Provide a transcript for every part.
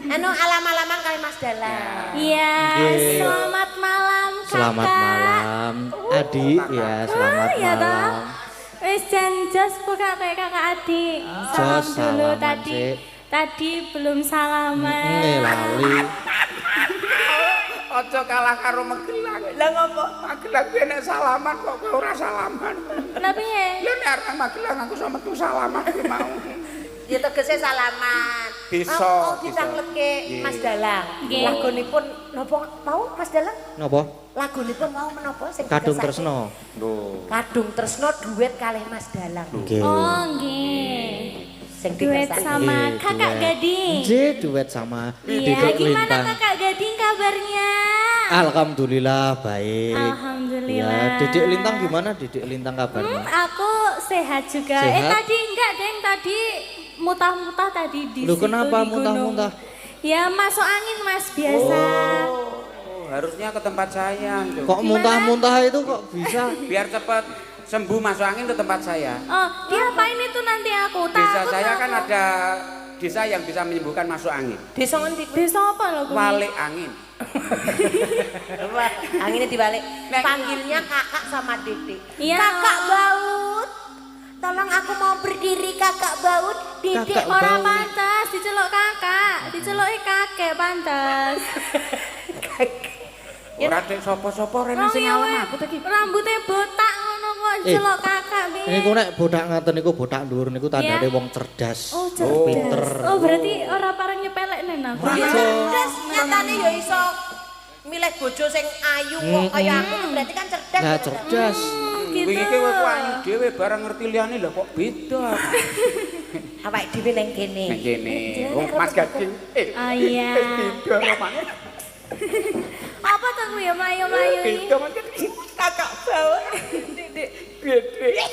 Anu alam-alaman kali Mas Dala. Iya, selamat malam kakak. Selamat malam, adik ya, selamat malam. Wis janjas buka kayak kakak adik. Salam Jos, dulu salaman tadi. sih. Tadi belum salaman. Lali. Ojo kalah karo Magelang. Lah ngopo? Magelang kuwi nek salaman kok kowe ora salaman. Lah piye? Ya nek arep Magelang aku sama tuh salaman kuwi mau. Ya tegese salaman. Bisa, Oh, bisa. ditangletke Mas Dalang. Nggih. Lagunipun napa mau Mas Dalang? Napa? Lagunipun mau menapa sing Kadung dikersake? Tresno. Lho. Kadung Tresno duet kalih Mas Dalang. Nggih. Oh, nggih. Sing Duet dikersake. sama Nggih, kakak duet. Gading. Nggih, duet sama Iya, Didik gimana Lintang. kakak Gading kabarnya? Alhamdulillah baik. Alhamdulillah. Ya, Didik Lintang gimana? Didik Lintang kabarnya? Aku sehat juga. Sehat? Tadi enggak, Deng. Tadi mutah-mutah tadi di Lu situ kenapa di gunung. muntah-muntah? Ya masuk angin Mas biasa. Oh, harusnya ke tempat saya. Cuk. Kok muntah-muntah itu kok bisa? Biar cepat sembuh masuk angin ke tempat saya. Oh, diapain itu nanti aku? Desa Takut saya aku. kan ada desa yang bisa menyembuhkan masuk angin. Desa ngendi kuwi? Desa apa loh? kuwi? Walik angin. Wah, anginnya dibalik. Nek- Panggilnya kakak sama Dede. Iya. Kakak Baut. Tolong aku mau berdiri Kakak Baut. Dede Kakak Orang Baut. pantas, diceluk kakak, diceluki kakek pantas. Ora dek sapa-sapa rene Wong sing ya ngalem weh, aku ta iki. rambutnya botak ngono kok diceluk kakak piye? Niku nek bodak ngaten niku bodak dhuwur niku tandane Iya. wong cerdas. Oh, cerdas. Pinter. Oh, berarti orang parang nyepelek nen aku. Cerdas nyatane ya iso milih bojo sing ayu kok kaya aku tuh berarti kan cerdas. Nah, ya, cerdas. Gitu. Wingi ki kowe ayu dhewe barang ngerti liyane lho kok beda. Awake dhewe ning kene. Nek kene, wong Mas Gading. Ah, iya. Beda romane. Apa tuh gue ya melayu-melayu ini? Beda Mas Gading. Kakak bawa. Dedek beda.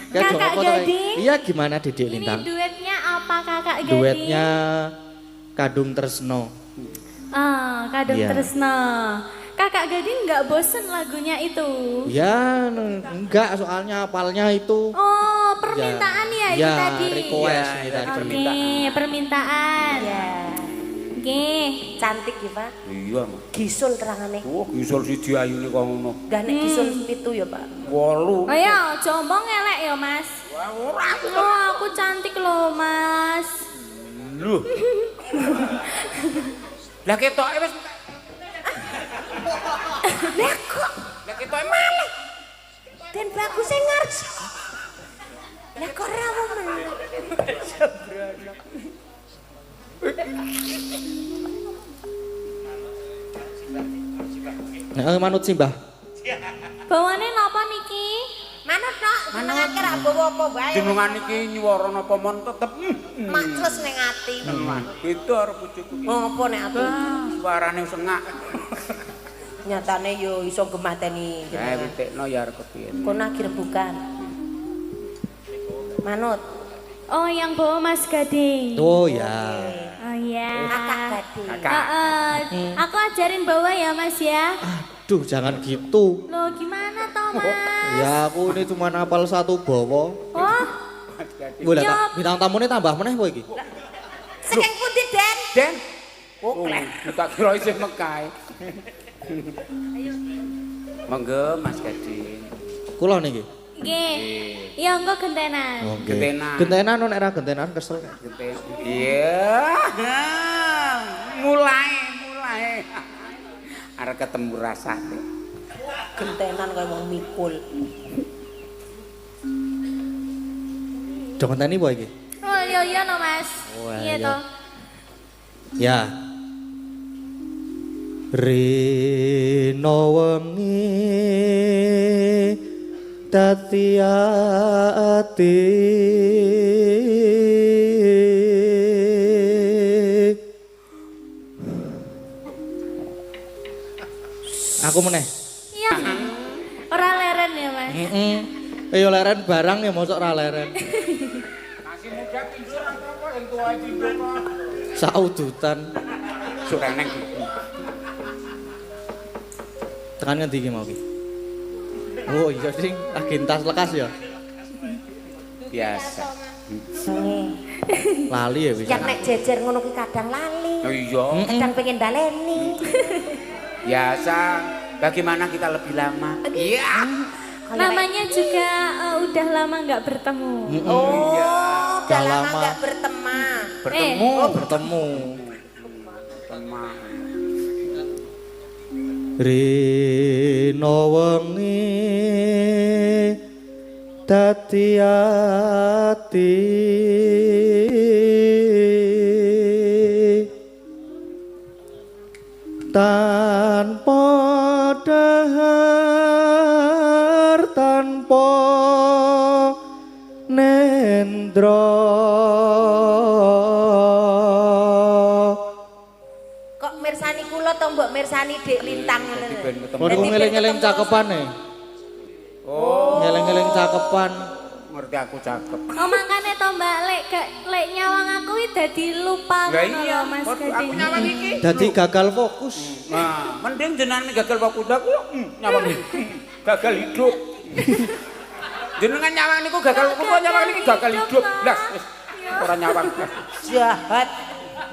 Kayak Kakak Joko tuh, Gading. Iya gimana Didik Ini Lintang? duetnya apa kakak Gading? Duetnya Kadung Tresno. Ah, Kadung Iya. Tresno. Kakak Gading nggak bosen lagunya itu? Ya enggak soalnya apalnya itu. Oh, permintaan ya, itu Ya, tadi? request Ya, ini ya, tadi. Oke, permintaan. Ya, Oke. cantik ya, Pak. Iya, Mas. Gisul terangane. Oh, gisul siji ayune kok ngono. Dah nek gisul pitu ya, Pak. 8. Ayo, combong ngelek ya mas. Wah, ora. Oh, aku cantik loh mas. Lho. Lah ketoke wis Lah kok lah ketoke malah. dan bagus sing ngarep. Lah kok rawo men. Nah, manut sih Mbah. Bawane napa niki? Manut nok, senengake ra bawa apa bae. Jenengan iki nyuwara napa mon tetep. Maklus ning ati. Beda karo bojoku iki. Ngopo nek aku? Suarane sengak. Nyatane yo iso gemateni. Witekno ya arep kepiye. Kono akhir bukan. Manut. Oh, yang bawa Mas Gading. Oh ya. Oh iya. Kakak Gading. Kakak. Aku ajarin bawa ya mas ya. Aduh, jangan gitu. Loh gimana toh mas? Ya aku ini cuma hafal satu bawa. Oh, Boleh Yo. tak bintang tamunya tambah meneh kowe iki. Sekeng pundi, Den? Den. Oh, kita kira isih mekae. Monggo Mas Gading. Kula niki. nggih. Ya engko gentenan. Oke. Gentenan. Gentenan nek ra gentenan kesel. Genten. Iya. Mulai. Arep ketemu rasane. Gentenan kaya wong mikul. Do ngenteni apa iki? Oh iya no mas. Oh, Iya iya. toh. Ya. Rino wengi dadi ati aku meneh. Iya. Ora leren ya mas. Ayo leren barang ya mosok ra leren. Masih muda pincur apa yang tua iki kok. Saudutan. Sureneng. Tekan ngendi iki mau iki? Oh iya sing lagi entas lekas ya. Biasa. Lali ya bisa. Yang nek jejer ngono ki kadang lali. Oh iya. Kadang pengen baleni. Biasa. Bagaimana kita lebih lama? Iya. Namanya juga udah lama nggak bertemu. Oh, udah Udah lama lama. enggak berteman. Bertemu. Bertemu. Teman. Rino wengi dadi ati tanpa dahar tanpa nendra Kok mirsani kula to mbok mirsani Dik Lintang ngono lho. Ben ketemu. Mau ngeling-ngeling cakepan nih. Oh, Ngeling-ngeling cakepan. ngerti aku cakep. Oh makanya to Mbak lek nyawang aku iki dadi lupa Lah ngono iya, lho Mas aku Gading. nyawang iki. Dadi gagal fokus. Nah, mending jenengan gagal fokus aku nyawang gagal hidup. Jenengan nyawang niku gagal fokus, nyawang niki gagal hidup. Lah, wis ora nyawang. Jahat.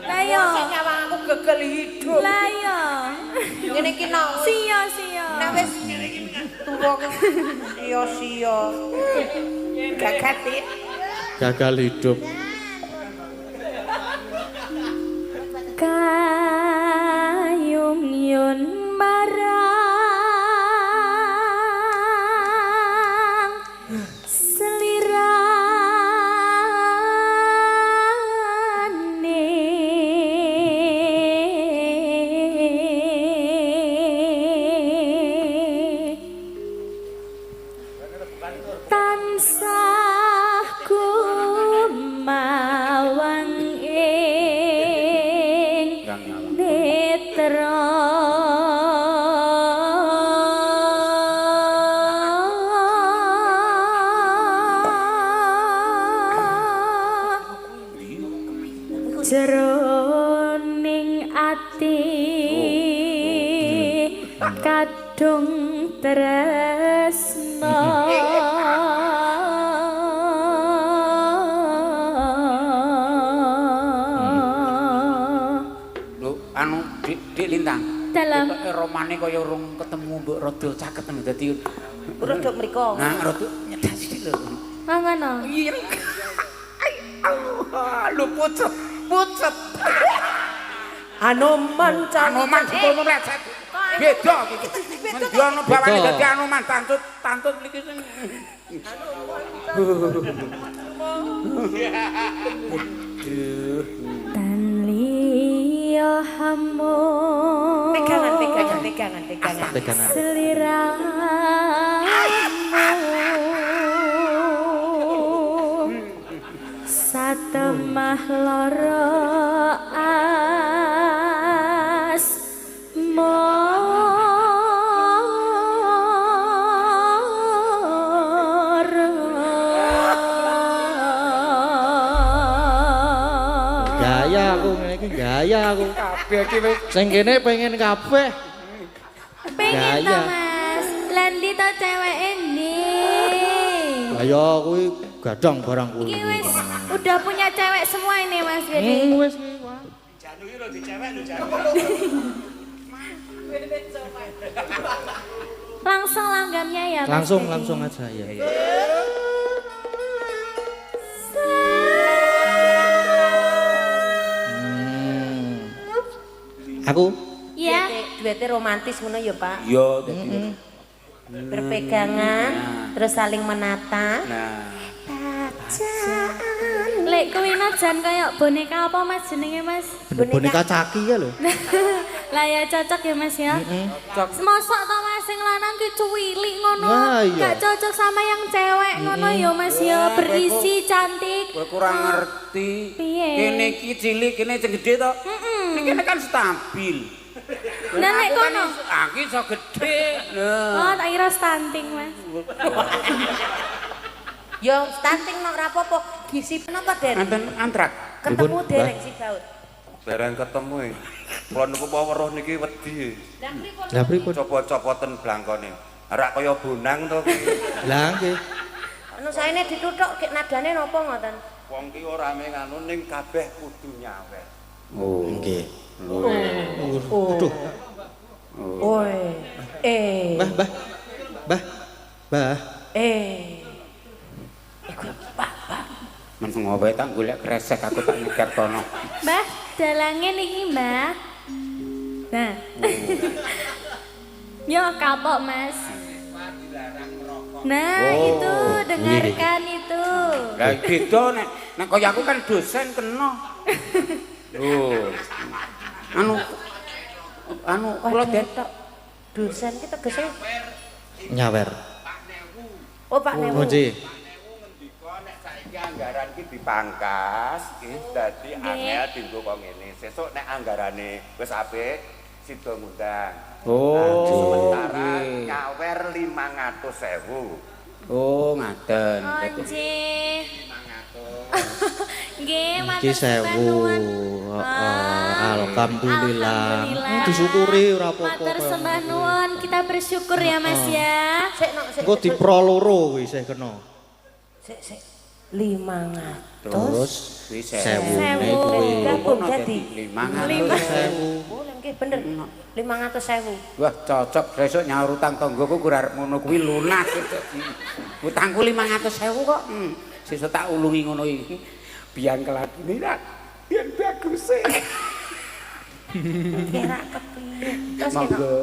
Lah yo. Sing nyawang aku gagal hidup. Lah yo. Ngene iki no. Sia. Nek wis tuwa kok sia-sia. Gagati. Gagal hidup. Kayung yun marang selirane tansah kumawang ing Yang nyawang. netra jroning ati kadung tresno Lho, anu Dik Lintang. dalam Ketoke romane kaya urung ketemu mbok rada caket ngono dadi Rodok mriko. nah rada nyedak sithik lho. ngono Iya. Allah, lu pucet. Anoman Anoman sepuluh meleset. Beda iki. Mendi ana bawane dadi anoman tantut iki sing. tan liya hamun pegangan. Pegangan. seliramu satemah lara Gaya aku ngene iki gaya aku. Kabeh iki wis Sing kene pengen kabeh. pengen Gaya. to Mas Landi to ceweke ndi Gaya kuwi gadang barang kuwi. iki wis udah punya cewek semua ini Mas Gede Wis. langsung langgamnya ya Mas Langsung Gede? aja ya. Aku ya Duete romantis ngono ya, Pak. iya dadi. Berpegangan, terus saling menata. Nah, lek kuwi najan kaya boneka apa Mas jenenge Mas boneka caki ya lho. lah ya cocok ya Mas ya mosok to Mas sing lanang ki cuwilik ngono Nah, iya. gak cocok sama yang cewek ngono ya Mas ya berisi cantik kowe kurang ngerti. Piye? Kene iki cilik, kene sing gedhe to. Kene kan stabil. Nah, nek Aku kan kono? Aku iso gedhe. Nah. oh tak kira stunting Mas Yo stunting nok rapopo, gisi napa Den? Enten antrak. Ketemu Dipun, dereng si Daud. Barang ketemu e. Kula niku weruh niki wedi. Lah pripun? Copot-copoten blangkone. Ora kaya bonang to. Lah nggih. Anu saene dituthuk kek nadane napa ngoten? Wong ki ora mung anu ning kabeh kudu nyawer. Oh. Nggih. Oh. Aduh. Oi. Mbah, mbah. Mbah. Mbah. Iku Pak. Meneng wae tak golek kresek aku tak nyeker kono. Mbah, dalange niki, Mbah. Nah. Yo kapok, Mas. Nah, itu dengarkan itu. Lah beda nek kaya aku kan dosen kena. Loh. Anu kula detok Dosen ki tegese Nyawer. Oh, Pak Newu. Nggih. Nek saiki anggaran ki dipangkas, nggih dadi angel dienggo kok ngene. Sesuk nek anggarane wis apik, sida ngundang. Oh, Sementara nggih. nyawer 500.000. Oh, ngaten. Nggih. 500. Nggih, Iki matur 1000. nuwun. Alhamdulillah. Disyukuri ora apa-apa. Matur sembah nuwun, kita bersyukur ya Mas ya. Sik. Engko dipro loro kuwi isih kena. Sik. 500. Terus Wis 1000 kuwi. Gabung jadi 500.000. boleh nggih bener. 500.000. Wah, cocok besok nyaur utang tanggoku ku arep ngono kuwi lunas. Utangku 500.000 kok. Sesuk tak ulungi ngono iki. Biyen keladine ra. Biyen bagus e. Kira kepiye? Terus kena. Monggo.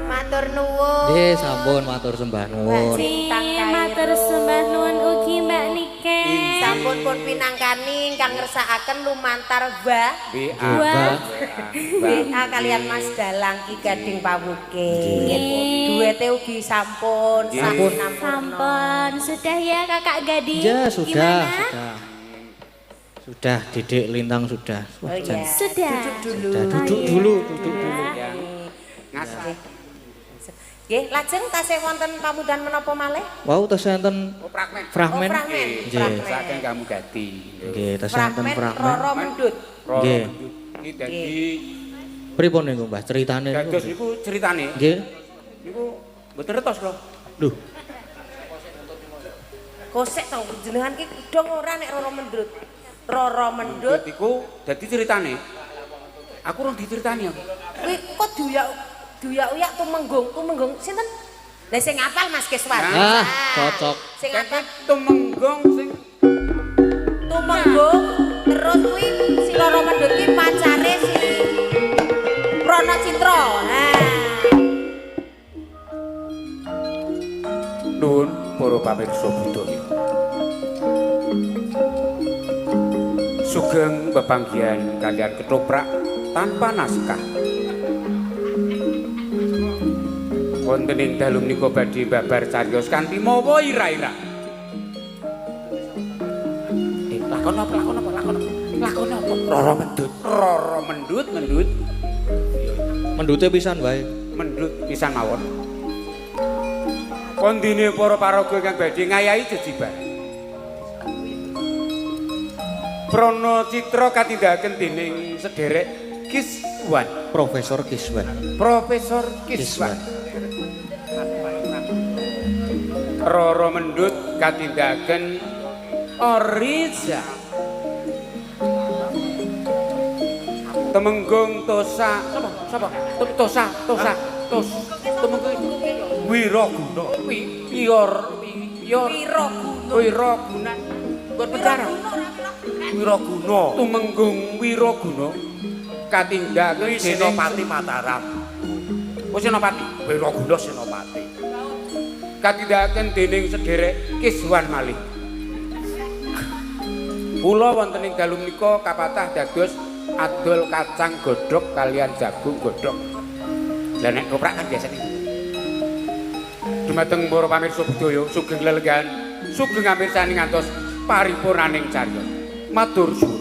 Matur nuwun. Nggih, sampun matur sembah nuwun. Matur sembah nuwun ugi Mbak Nike. Sampun pun pinangkani ingkang ngersakaken lumantar Mbah. Mbah. WA kalian Mas Dalang Ki Gading Pawuke. Duete ugi sampun sampun. Sampun, sudah ya Kakak Gading? Ya, sudah, Gimana? sudah. Sudah, Didik Lintang sudah. Wah, Oh jan. iya. Sudah. Duduk dulu. Sudah, duduk dulu, duduk dulu. Ngasih. Nggih, lajeng tasih wonten pamudan menapa malih? Wow, tes enten Oh, fragmen. fragmen. Oh, fragmen. Nggih. Saking kamu ganti. Nggih, tes enten Fragmen fragmen. Roro Mendut. Nggih. Iki dadi Pripun niku, Mbah? Ceritane niku? dados niku ceritane. Nggih. Niku mboten retos lho. Lho, Kosek to jenengan ki dong ora nek Roro Mendut. Roro Mendut Iku dadi ceritane. Aku urung diceritani aku. kuwi kok duyak-uyak tumenggung sinten? Lah sing ngapal Mas Keswan. Ah, cocok. Sing ngapal Tumenggong sing tumenggung terus kuwi si Roro Mendut ki pacare si Prono Citra. nuwun para pamirsa budaya. Sugeng bebanggian kalian ketoprak tanpa naskah. Wonten ing dalu menika badhe babar cariyos kanthi mawa ira-ira. Lakon apa? Roro Mendut. mendute pisan wae. Mendut pisan mawon. Kondine para paraga ingkang badhe ngayahi jejiban. Prono Citra katindahaken dening sederek Kiswan, Profesor Kiswan. Profesor Kiswan. Roro Mendut katindahaken Oriza. Temenggung Tosa, sapa? Tosa. Temenggung Wiraguna. Wiraguna. Buat bicara. Wiraguna. Tumenggung Wiraguna katindahaken Senopati Mataram. Oh Senopati. Wiraguna Senopati. Katindahaken dening sederek Kiswan malih. Kula wonten ing dalu menika kapatah dados adol kacang godhog kalian jagung godhog. Lah nek koprak kan biasane. Dumateng para pamirsa budaya sugeng lelenggan, sugeng amirsani ngantos paripurnaning cariyos. Matur suwun.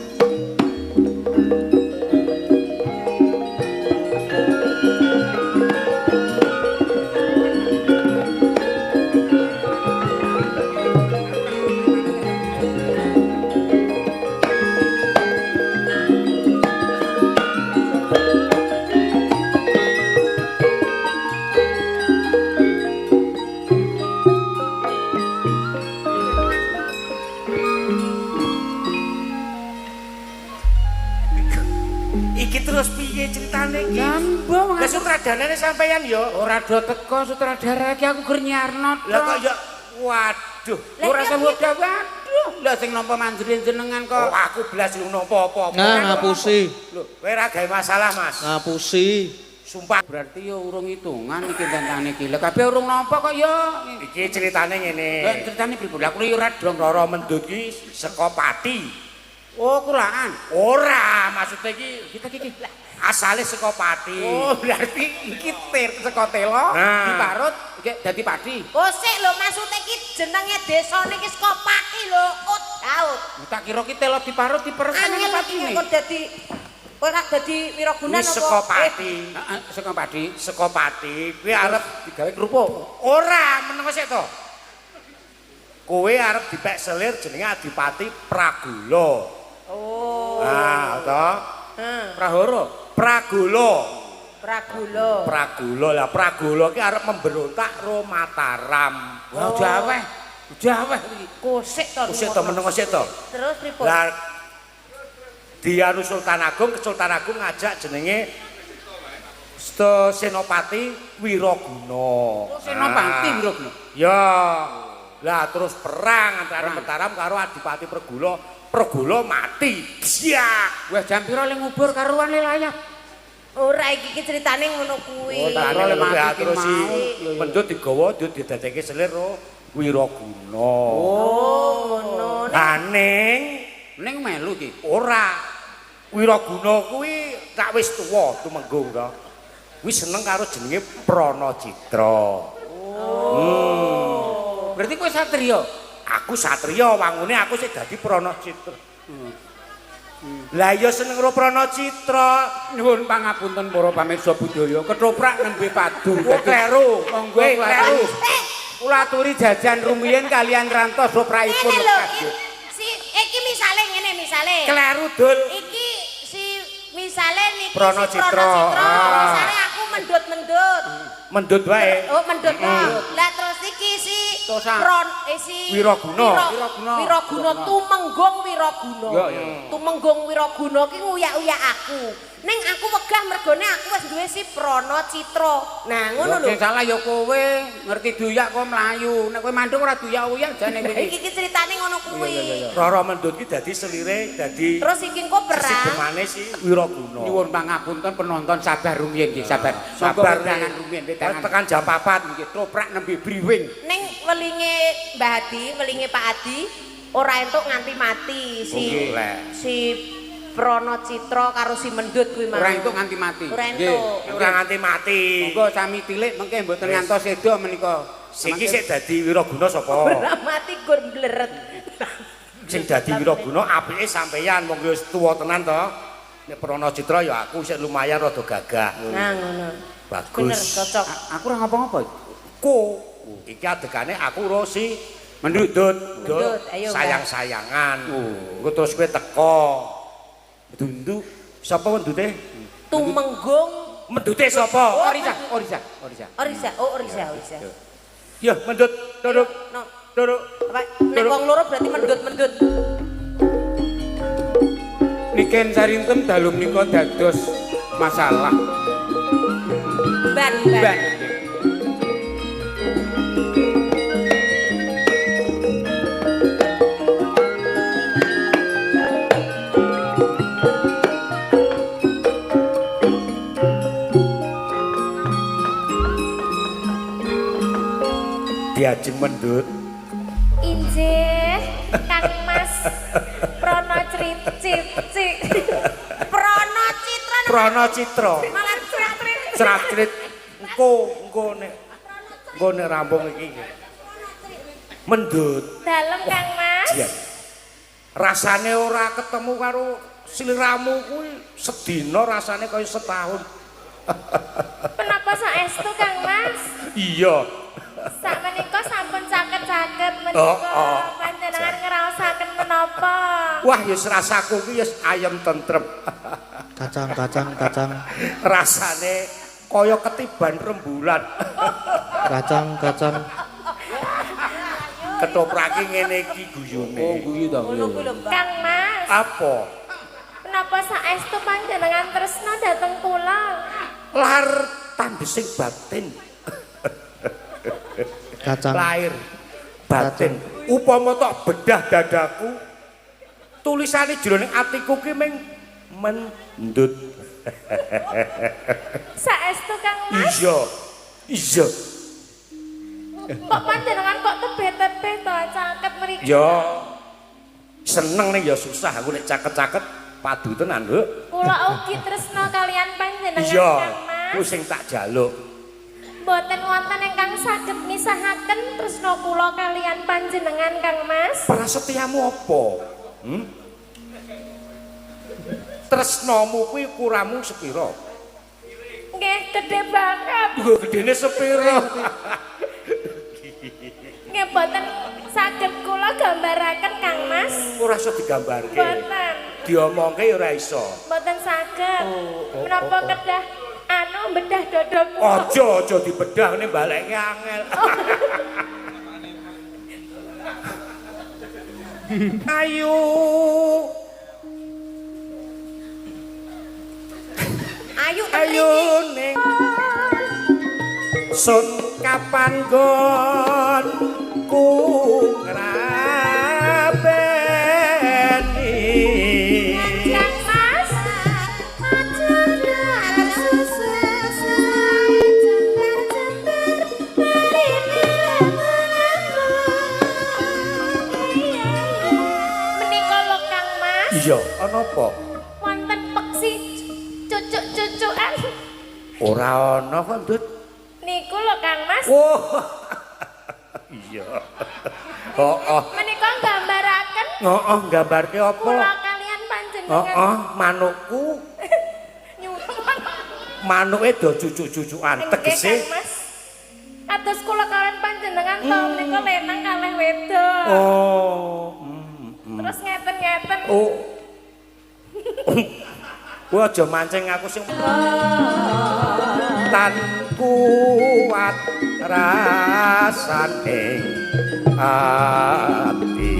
Lah sutradarane sampeyan ya ora do teko sutradara iki aku ger nyarno. Lah kok ya waduh, Ora sebut waduh. Lah sing nampa manjri jenengan kok. oh, aku blas ngono apa-apa. Ngapusi. Lho, kowe ora gawe masalah, Mas. Ngapusi. Sumpah Berarti ya urung hitungan iki tentane iki. Lah kabeh urung nampa kok ya. iki ceritane ngene. Lah ceritane pripun? Lah kuwi ora dong. Rara Mendut ki saka Pati. Oh, kulaan. Ora, maksudnya iki Kita iki. asale saka Pati. Oh, berarti iki saka telo Nah. diparut iki dadi padi. Oh sik lho maksudnya iki jenenge desane iki saka Pati lho, Ut Daud. Tak kira ki telo diparut diperes nang Angel padi. iki kok dadi ora dadi Wiragunan Wis apa? saka Pati. Heeh, saka padi. Saka Pati kuwi arep Digawe kerupuk. ora meneng sik to. Kowe arep dipek selir jenenge Adipati Pragula. Oh. Nah, to. Prahara. Pragula. Pragula. Pragula lah Pragula ki arep memberontak ro Mataram. Wah, jaweh. Jaweh iki. Kosik to. Kusik to meneng sik to. Terus pripun? Lah Dianu Sultan Agung, Sultan Agung ngajak jenenge Senopati Wiraguna. Oh, Senopati Wiraguna. Ya. Lah terus perang antara Mataram karo Adipati Pragula. Pragula mati. Siak. Wah, jam pira le ngubur karuan le layak. Ora iki ceritane ngono kuwi. tak Karo le mati terus si mau. Mendut digawa didadekke selir ro Wiraguna. Oh, ngono. Lah ning Ning melu iki. ora Wiraguna kuwi tak wis tuwa tumenggung to. Kuwi seneng karo jenenge Pranacitra. Berarti kowe satriya. Aku satriya wangune aku sik dadi Pranacitra. Lah ya seneng karo Pranacitra. Nuwun pangapunten para pamirsa budaya, ketoprak nembe padu. Kok kleru. Monggo Kowe kleru. kleru. Kula aturi jajan rumiyin kalian rantos sopraipun. Ini lho, si iki misale ngene misale. Kleru dul. Iki si misale niki Pranacitra. si Pranacitra. Ah. Misale aku mendut-mendut. Mendut wae. Oh, mendut to. Lah terus iki si Tosa. si Wiraguna. Wiraguna tumenggung Wiraguna. Ya, ya. Tumenggung Wiraguna ki nguyak-uyak aku. Ning aku wegah mergone aku wis duwe si Pranacitra. Nah, ngono lho. Sing salah ya kowe, ngerti duyak kok mlayu. Nek kowe mandung ora duyak-uyak jane Iki iki. iki ceritane ngono kuwi. Rara Mendut ki dadi selire dadi Terus iki engko perang. sesidemane si Wiraguna. Nyuwun pangapunten penonton sabar rumiyin nggih, sabar. Sabar tangan rumiyin tangan. tekan jam 4 Nggih, toprak nembe briwing. Ning welinge Mbah Adi, welinge Pak Adi ora entuk nganti mati si Boleh. si Pranacitra karo si Mendut kuwi mau. Ora entuk nganti mati. Ora Nggih. entuk. ora nganti mati. Monggo sami tilik mengke mboten ngantos sedo menika. Siki sik dadi Wiraguna sapa? Ora mati gur bleret. Sing dadi Wiraguna apike sampeyan wong wis tuwa tenan to. Nek Pranacitra ya aku sik lumayan rada gagah. Nah ngono. Bagus. Bener cocok. Aku ora ngapa-ngapa. Ku iki adegane aku ro si Mendut. Mendut, ayo, Mbak. Sayang-sayangan. Engko terus kowe teko. Mendut. Sapa mendute? Tumenggung Mendute sapa? Orisa. Orisa. Oh Orisa. Ya, Mendut, duduk. No. Duduk. Apa? Nek wong loro berarti mendut-mendut. Niken sarintem dalu menika dados masalah. Ban. Ban. Diajeng Mendut. Injih, Kang Mas Pranacitra. Pran Prana Citra. Malah cerat-cerit. Cerat-cerit engko nek rampung iki. Mendut. Dalem Kang Mas. Iya. Rasane ora ketemu karo sliramu kuwi sedina rasane kaya setahun. Menapa saestu Kang Mas? Iya. Sakmenika sampun caket-caket menika panjenengan ngraosaken menapa? Wah, ya rasaku ki ya ayem tentrem. Kacang. Rasane kaya ketiban rembulan. Kacang. Ketoprake ngene iki guyune. Oh, guyu ta. Kang Mas. Apa? Menapa saestu panjenengan tresna dhateng kula? Lahir tandesing batin. Kacang. Lahir batin. Upama tok bedah dadaku, tulisane jroning atiku ki ming mendut. Saestu Kang Mas. Iya. Kok panjenengan kok tebet-tebet to caket mriki? Ya seneng ning ya susah aku nek caket-caket padu tenan, Nduk. Kula ugi tresna kalian panjenengan Iya, Kang Mas. ku sing tak jaluk. Mboten wonten ingkang saged misahaken tresna kula kalian panjenengan Kang Mas. Prasetyamu apa? Tresnamu kuwi ukuramu sepira? Nggih, gedhe banget. Lho gedene sepira? Nggih mboten saged kula gambaraken Kang Mas. Ora iso digambarke. Mboten. Diomongke ya ora iso. Mboten saged. Menapa kedah bedah dada kula. Aja dibedah ning balekke angel. Ayo ning sun kapan gon ku ngrabeni Kang Mas. Menika lho Kang Mas. iya ana apa Wonten peksi cucuk-cucukan. ora ana kok Ndut Niku lho Kang Mas. oh iya oh Menika nggambaraken gambarke apa kula kalian panjenengan. manukku Nyuwun. manuke do cucuk-cucukan tegese Kang Mas. Kados kula kalian panjenengan to menika lenang kalih wedok. Terus ngeten-ngeten. Kowe aja mancing aku sing tan kuat rasane ati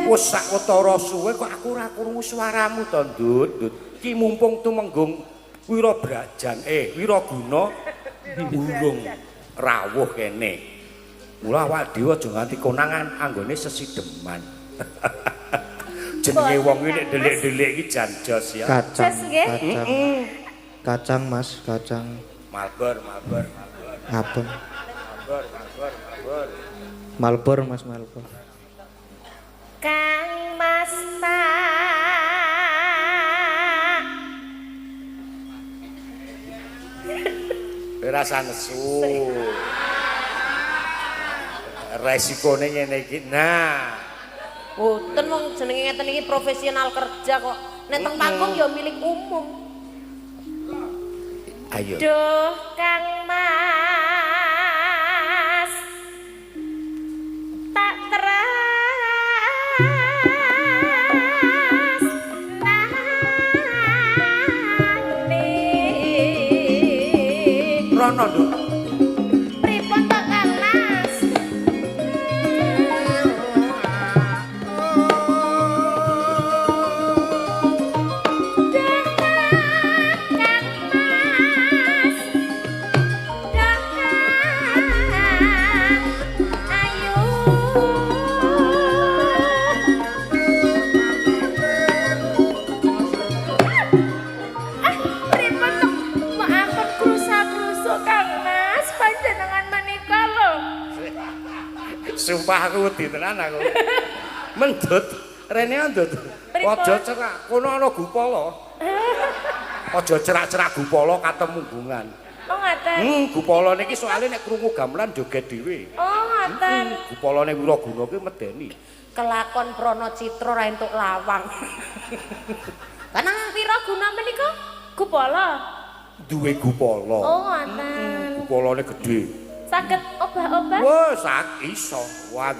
wis sawetara suwe kok aku ora krungu swaramu to Ndut ki mumpung tumenggung Wiraguna urung rawuh kene mula awak dhewe aja nganti konangan anggone sesideman jenenge wong iki nek delik-delik iki jan jos ya Kacang Mas, kacang. Malbor Ngapun. Malbor Mas, Malbor. Kang Mas rasa nesu resikone ngene iki nah Boten wong jenenge ngeten iki profesional kerja kok. Nek teng panggung ya milik umum. ayo Duh Kang Mas tak rono Nduk pripun to Kang Mas? Kang Mas Sumpah aku wedi tenan aku. Mendut, rene ndut. Aja cerak, kono ana gupala. Aja cerak-cerak gupala katemu gungan. Oh ngaten. Gupala niki soalé nek krungu gamelan joget dhewe. Oh ngaten. Gupalane Wiraguna kuwi medeni. Kelakon Prana Citra ra entuk lawang. Karena Wiraguna menika gupala. Duwe gupala. Oh ngaten. Gupalane gedhe. Saged obah-obah. Wah, sak iso. Wah,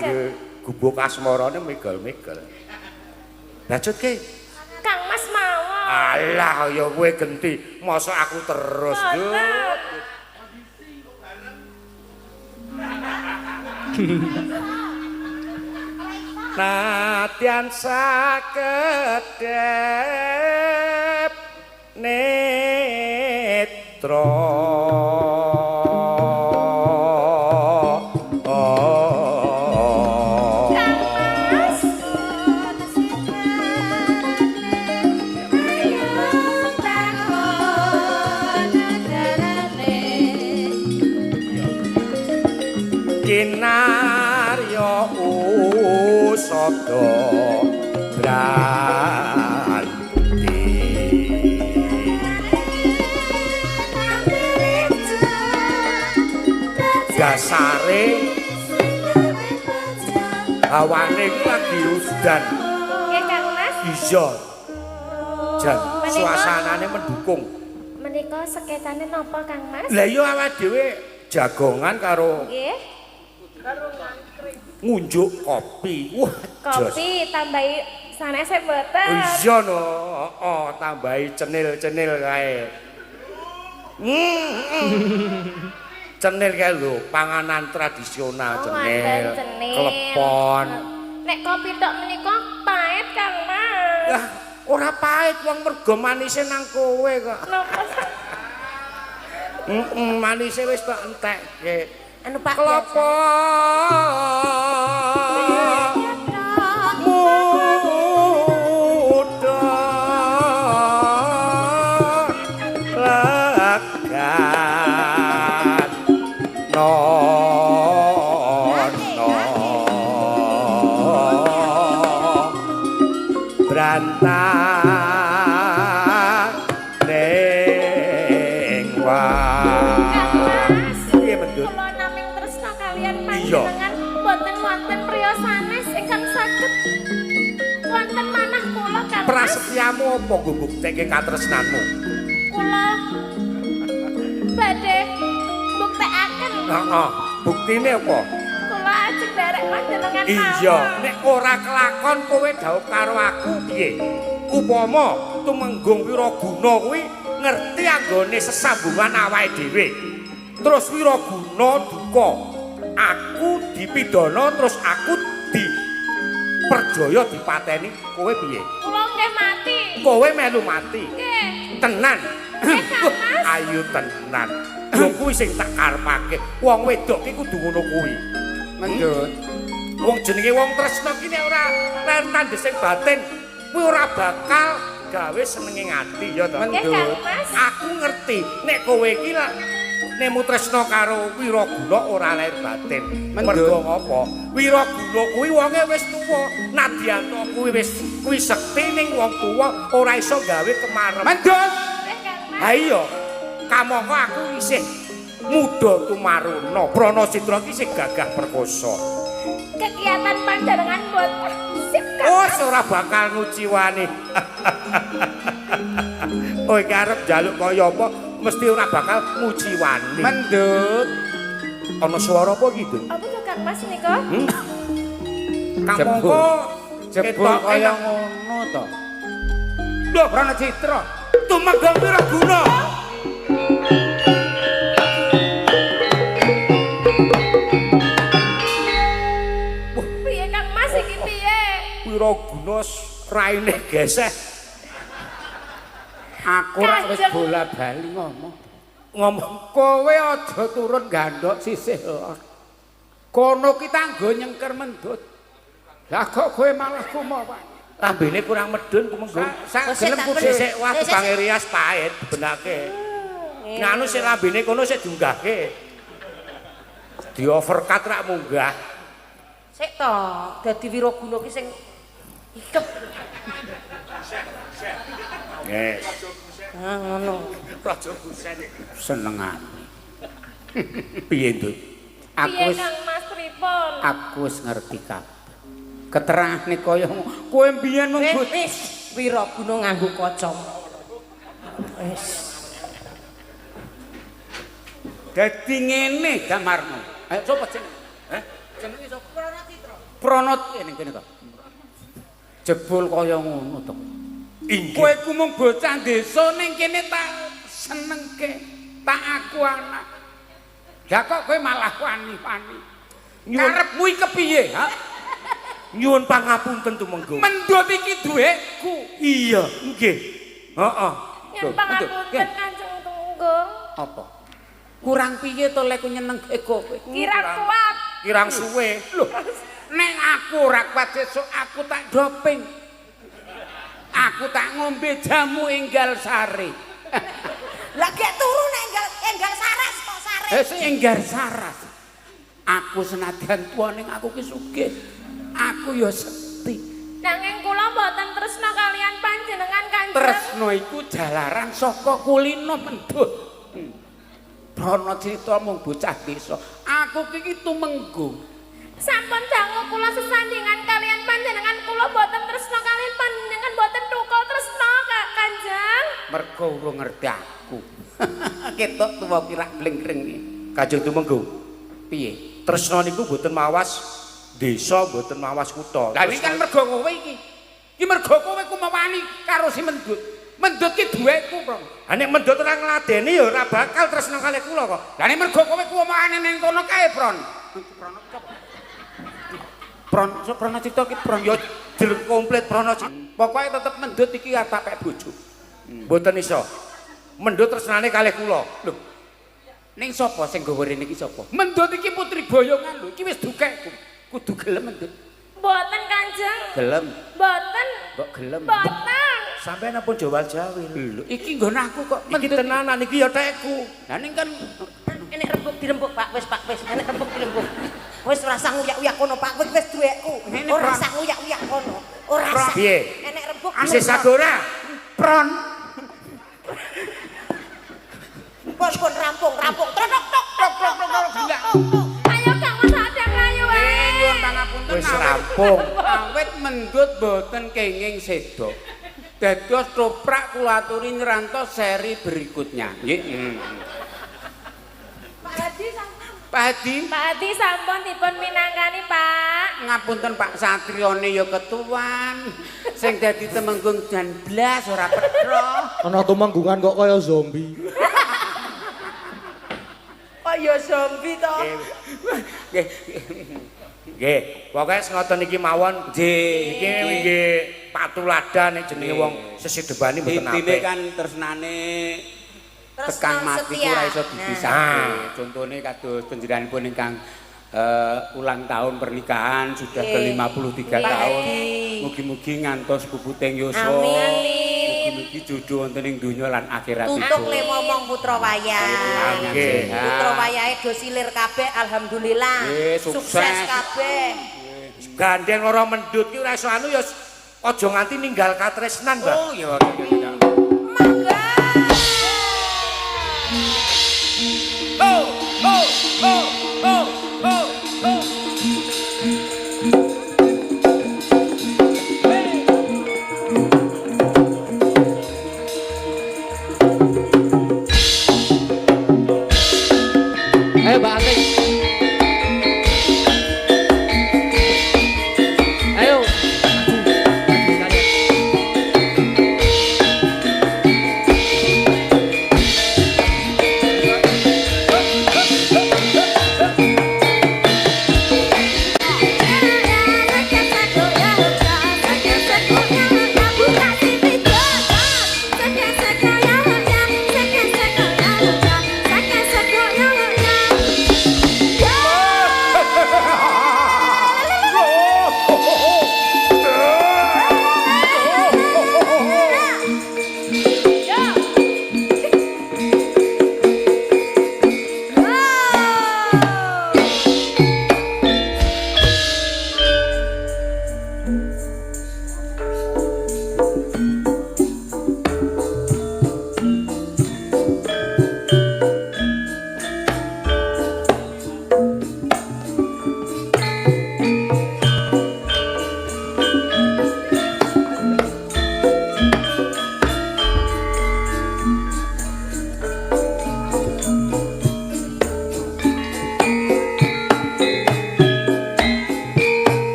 gubuk asmarane megal-megal. Lanjutke. Kang Mas mawon. Alah, ya kowe genti. Mosok aku terus, Gus. Nadyan sakedhep netra. Kinarya usada branti dasare hawane lagi udan. Nggih Kang Mas. Iya. Jan suasanane mendukung. Menika seketane napa Kang Mas? Lah iya awake dhewe jagongan karo Nggih. ngunjuk kopi. Wah, Kopi tambahi sanese mboten. iya no, tambahi cenil-cenil kae. Cenil kae lho, panganan tradisional cenil, klepon. Nek kopi tok menika pahit Kang Mas. Lah, ora pahit wong mergo manise nang kowe kok. Napa? Manise wis tak entekke. Anu Pak Klopo Dengan boten wonten priya sanes ingkang saged wonten manah kula Kang Mas. Prasetyamu apa nggo mbukteke katresnanmu? Kula badhe buktekaken. Heeh, buktine apa? Kula ajeng derek panjenengan mawon. Iya, nek ora kelakon kowe dhaup karo aku piye? Upama Tumenggung Wiraguna kuwi ngerti anggone sesambungan awake dhewe. Terus Wiraguna duka. Aku dipidana terus aku diperjaya dipateni, kowe piye? Kula nggih mati. Kowe melu mati. Nggih. Tenan. Nggih, Kang Mas. Ayo tenan. Yo kuwi sing tak karepake. Wong wedok ki kudu ngono kuwi. Mendut. Wong jenenge wong tresna ki nek ora tandhesing batin, kuwi ora bakal gawe senenge ngati ya to. Nggih, Kang Mas. Aku ngerti nek kowe iki nemu tresna karo Wiraguna ora lair batin. Mergo apa? Wiraguna kuwi wonge wis tuwa. Nadyanto kuwi sekti ning wong tuwa ora iso gawe kemarem. Mendut. Ha iya. Kamangka aku isih muda tumaruna. Prana Citra ki isih gagah perkasa. Kegiatan panjenengan mboten sip Kang. Oh, ora bakal nguciwani. Kowe karep njaluk kaya apa? Mesti ora bakal nguciwani. Mendut. Ana swara apa iki, Dun? Apa to Kang Mas nika? Kamangka jebul kaya ngono to. Lho, Prana Citra. Tumenggung Wiraguna. Piye Kang Mas iki piye? Wiraguna raine geseh. Aku ora wis bola-bali ngomong. Kowe aja turun gandhok sisih. Kono ki tanggo nyengker mendut. Lah kok kowe malah kumawa. Lambene kurang medun Tumenggung. Sak gelemku Sik wah Bang Rias pahit benake. Nganu sik lambene kono sik diunggahke. Di overcut rak munggah. Sik to, dadi Wiraguna ki sing ikep. Yes. Ah ngono. Raja Gusen. Senengane. Piye, Nduk? Piye Kang Mas pripun? Aku wis ngerti kabeh. Keterangane kaya kowe mbiyen mung Wis Wiraguna nganggo kaca. Wis. dadi ngene gamarmu. Ayo sapa jeneng? Heh? Jenenge sapa? Pranatitra. Pranat ning kene to. Jebul kaya ngono to. Inggih. Kowe ku mung bocah desa ning kene tak senengke, tak aku anak. Lah kok kowe malah wani-wani. Karepmu iki kepiye, ha? Nyuwun pangapunten tumenggung. Mendut iki duweku. Iya, nggih. Heeh. Yen pangapunten Kanjeng Tunggung. Apa? Kurang piye to lek nyenengke kowe? Kirang kuat. Kirang suwe. Lho, nek aku ora kuat sesuk aku tak doping. Aku tak ngombe jamu enggal sari. Lah gek turu nek enggal saras kok sare. Enggal saras. Aku senadyan tuwa ning aku ki sugih. Aku ya sekti. Nanging kula mboten tresna kalian panjenengan Kanjeng. Tresno iku jalaran saka kulino mendut. Rono crita mung bocah desa. Aku iki tumenggung. Sampun dangu kula sesandingan kalian panjenengan kula mboten tresna kalian panjenengan mboten tukul tresna Kanjeng. Mergo urung ngerti aku. Ketok tuwa kirak blengkreng iki. Kanjeng Tumenggung. Piye? Tresna niku mboten mawas desa, mboten mawas kutha. Lah iki kan mergo kowe iki. Iki mergo kowe ku mawani karo si Mendut. Mendut ki duweku, Bro. Ha nek mendut ora ngladeni ya ora bakal tresna kalih kula kok. Lah nek mergo kowe ku mawani ning kono kae, Bron. So Pranacita ki Bron Ya jeruk komplit Pranacita. Pokoke tetep Mendut iki arep tak pek bojo. Mboten iso. Mendut tresnane kalih kula. Lho. Ning sapa sing gawe rene iki sapa? Mendut iki putri boyongan lho. Iki wis dukekku. Kudu gelem Mendut. Mboten Kanjeng. Gelem. Mboten. Mbok gelem. Mboten. Sampeyan ampun jawal-jawil. Lho, iki nggon aku kok Iki tenanan iki ya tekku. Lah ning kan Enek rembug dirembug Pak, wis Pak, wis. Enek rembug dirembug. Wis ora usah nguyak-uyak kono Pak, wis duweku. Ora usah nguyak-uyak kono. Ora usah. Piye? Enek rembug. Isih sagora. Pron. Pun rampung. Tok tok. Ayo Kang Mas Adang ayo wae. Nyuwun pangapunten. Wis rampung. Awit Mendut boten kenging sedok. Dados toprak kula aturi nyerantos seri berikutnya. Nggih. Pak Hadi. Pak Hadi sampun dipun minangkani Pak. Ngapunten Pak Satrione ya ketuan. Sing dadi temenggung jan blas ora petro. Ana tumenggungan kok kaya zombie. Oh ya zombie to. Nggih. Nggih, pokoke ngoten iki mawon. Nggih. Iki nggih patuladan nek jenenge wong sesidebani mboten Intine apik. kan tresnane Tresna tekan mati ku setia. ora iso dipisahke. Nah. Contone kados panjenenganipun ingkang ulang tahun pernikahan sudah ke 53 Pak tahun. Hadi. Mugi-mugi ngantos puputing yasa. Amin. Mugi-mugi jodoh wonten ing donya lan akhirat. Tutuk le momong putra wayah. Nggih. Putra wayahe do silir kabeh alhamdulillah. Nggih, sukses. kabeh. Gandeng lara mendut ki ora iso anu ya aja nganti ninggal katresnan, Mbak. Oh ya. Mangga. Ayo Mbak Anting. Ayo.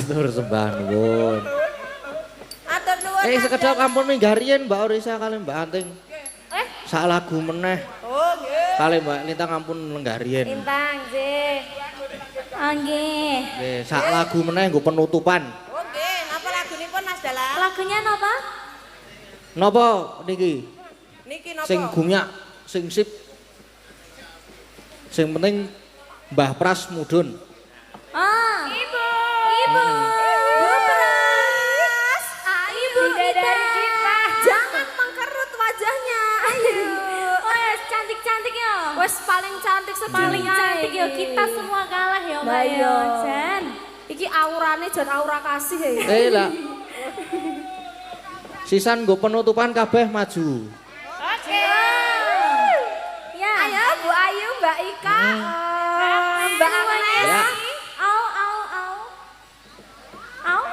Matur sembah nuwun. Atur nuwun. Sekedap ampun minggarian Mbak Orisa kali Mbak Anting. Sak lagu meneh. Oh, nggih. Kali Mbak Lintang ampun lenggarian. Lintang, nggih. Oh, nggih. Nggih, sak lagu meneh nggo penutupan. Oh, nggih. Napa lagunipun Mas Dalang? Lagunya napa? Napa niki? Niki napa? Sing gumyak, sing sip. Sing penting Mbah Pras mudhun. Ah. Ibu. Ibu. Bu Pras. Ibu Bidadari kita. Jangan mengkerut wajahnya. Ayo. Wes cantik-cantik ya. Wes paling cantik paling cantik ya. Kita semua kalah ya, Mbak ya. Jan. Iki aurane jan aura kasih ya. Lah. Sisan nggo penutupan kabeh maju. Oke. Ya. Ayo Bu Ayu, Mbak Ika, Mbak Agnes. Ya. Au au au. Au.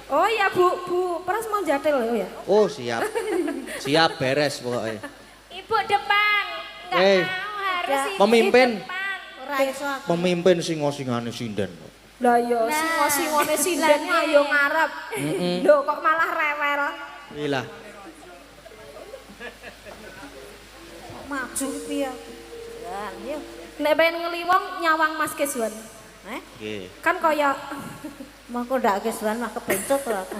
Oh ya Bu Pras mau jatil ya. Oh, siap. Siap beres pokoknya. Ibu depan. Enggak mau harus ini pemimpin. depan. Ora iso aku. Pemimpin singo-singane sinden. Lah yo singo-singone sinden ayo ngarep. Lho kok malah rewel. Iyalah. Maju piye? Ya, yo. Nek pengen ngliwong nyawang Mas Keswan. Nggih. Kan kaya Mangko ndak kesuwen mah kebencot lho aku.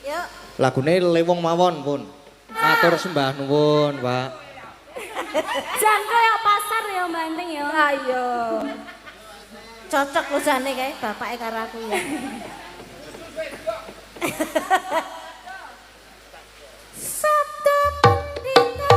Yo, Lagune lewong mawon pun. Matur sembah nuwun, Pak. jan kaya pasar ya Mbak Anting ya. Ayo. cocok lho jane kae bapake karo aku ya. Sabda pendita.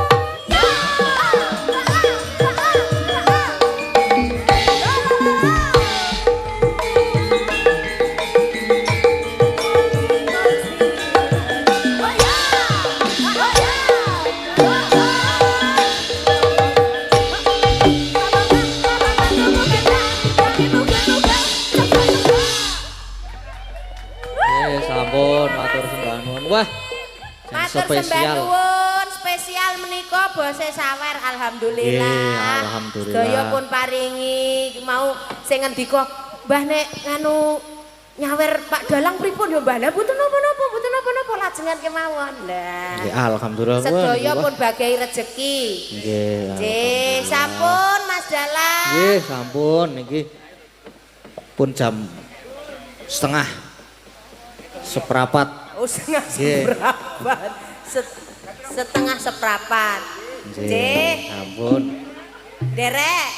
Sampun matur sembah nuwun. Wah. Matur sembah nuwun spesial menika bose sawer alhamdulillah. Nggih, alhamdulillah. Sedaya pun paringi mau sing ngendika Mbah nek nganu nyawer Pak Dalang pripun ya Mbah? Lah mboten napa-napa lajengan kemawon. Lah. Nggih, alhamdulillah. Sedaya pun bagai rezeki. Nggih. Nggih, sampun Mas Dalang. Nggih, sampun niki pun jam setengah seprapat. Oh, setengah Nggih. seprapat. Setengah seprapat. Nggih. Sampun. Derek.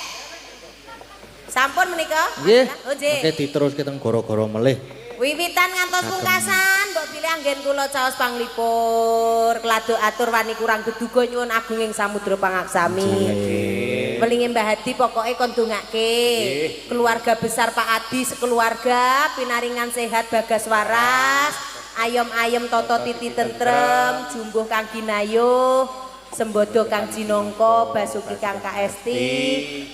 Sampun menika? Nggih. Oh, nggih. Oke diteruske teng goro-goro melih. Wiwitan ngantos pungkasan, mbok pilih anggen kula caos panglipur, kelado atur wani kurang geduga nyuwun agunging samudra pangaksami. Welingi Mbah Hadi pokoke kon dongake. Keluarga besar Pak Adi sekeluarga pinaringan sehat bagas waras, ayom-ayom toto titi tentrem, jumbuh kang ginayuh, sembodo kang jinongko, basuki kang kaesti,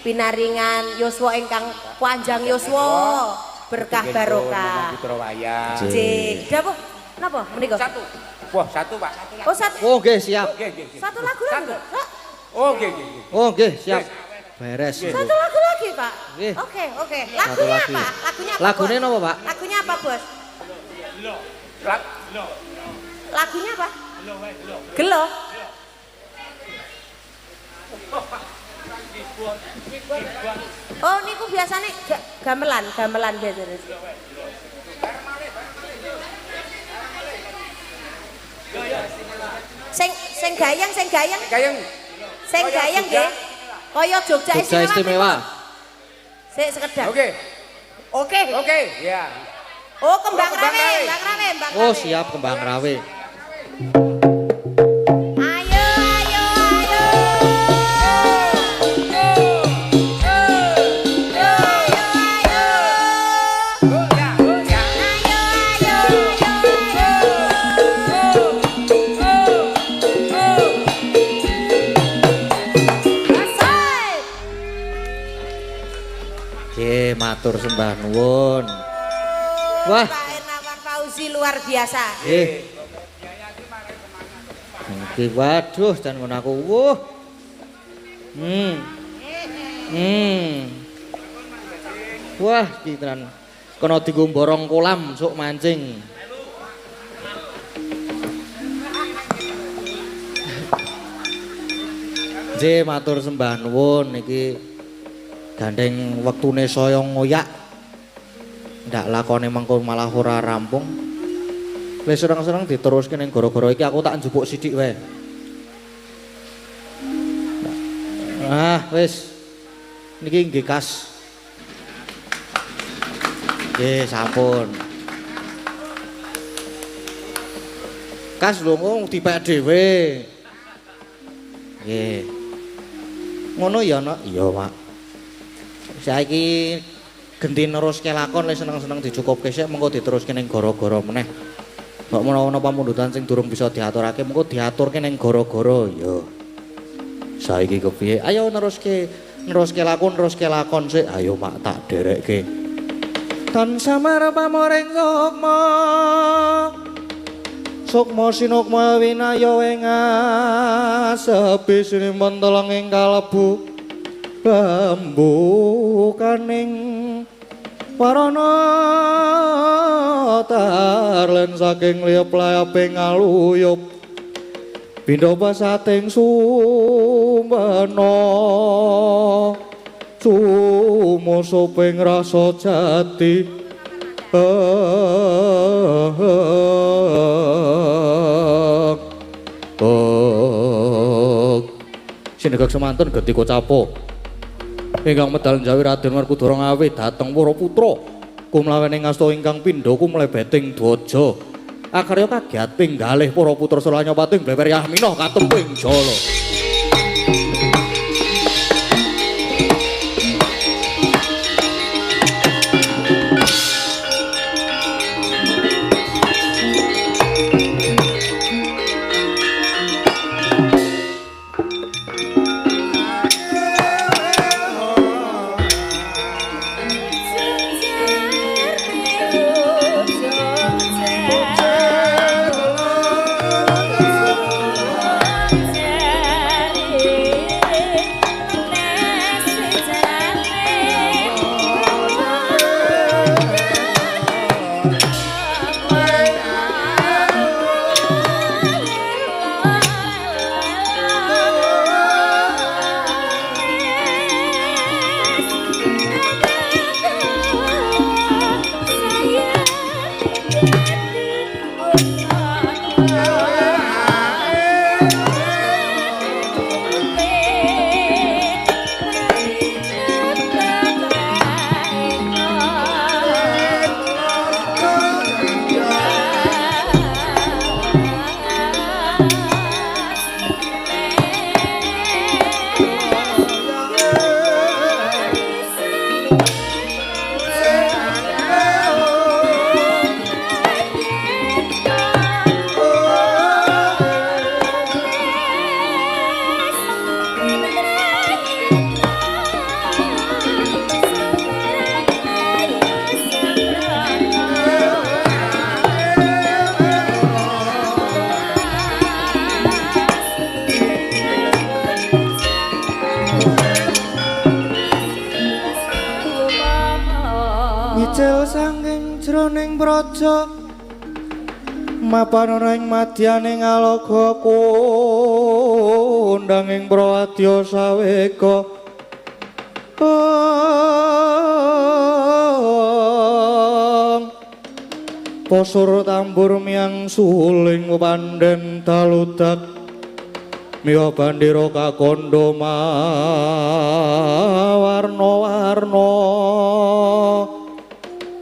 pinaringan yuswa ingkang panjang yuswa. Berkah barokah. Putra wayang. Nggih. Dapur napa menika? Satu. Wah, satu, Pak. Oh, satu. Oh nggih siap. Nggih, nggih, nggih. Satu lagu lagi. Pak. Oh, nggih, nggih, nggih. Oh nggih siap. Beres. Satu lagu lagi, Pak. Nggih. Oke. Satu Lagunya lagi. apa? Lagunya apa? Lagune Bos? napa, Pak? Lagunya apa, Bos? Lagunya apa? Gelo. Oh, niku biasanya gamelan biasanya. Sing gayang. Gayeng. Sing gayang nggih. Kaya Jogja Jogja istimewa. Sik sekedap. Oke. Oke. Oke, ya. Oh, kembang Kembang rawe, rawe. Kembang rawe. Oh siap kembang rawe. Ayo. Nggih matur sembah nuwun. Wah. Pak Erna, Pak luar biasa. Nggih, waduh jan ngono aku. Wuh. Wah, iki tenan. Kena dienggo borong kolam sok mancing. Nggih, matur sembah nuwun iki gandeng wektune saya ngoyak. Ndak lakone mengko malah ora rampung. Wis serang-serang diteruske ning gara-gara iki aku tak njupuk sithik wae. Ah, wis. Niki nggih kas. Nggih, sampun. Kas lho wong dipek dhewe. Nggih. Ngono ya, Nak? Iya, Pak. Saiki genti neruske lakon wis seneng-seneng dicukupke sik mengko diteruske ning gara-gara meneh. Mbok menawa pamundutan sing durung bisa diaturake mengko diaturke ning gara-gara ya. Saiki kepiye? Ayo neruske lakon sik. Ayo Mak tak derekke. Tan samar pamoring sukma. Sukma sinukma winaya wengas sepi sinimpun teleng ing kalebu bambu kaning warana tarlen saking liep layaping aluyup pindha pasating sumbana sumusuping rasa jati Sinegak semanten genti kocapo ingkang medal njawi Raden Werkudara ngawi dhateng para putra kumlaweni ngasta ingkang pindha kumlebeting dwaja akarya kagiating galih para putra Suranyapating Blewer Yahmina katemping jala mapan ora ing madyaning alaga kondang ing prawadya saweka posur tambur miang suling pandhen taludak miwa bandira kakandha warna-warna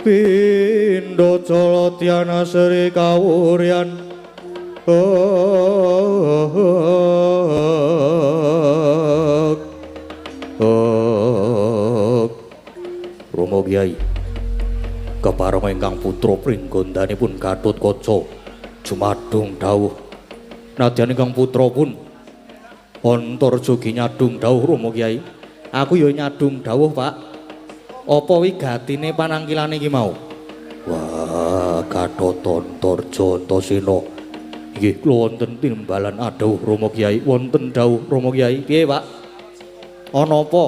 pindha cala tyana sri kawuryan Rama Kyai kepareng ingkang putra pringgondhanipun Gatotkaca jumadung dawuh nadyan ingkang putra pun Antarja nyadung dawuh Rama Kyai aku ya nyadung dawuh Pak apa wigatine panangkilane iki mau Wah, Gatotkaca Antasena. Nggih, kula wonten timbalan adhawuh Rama Kyai, wonten dawuh Rama Kyai. Piye, Pak? Ana apa?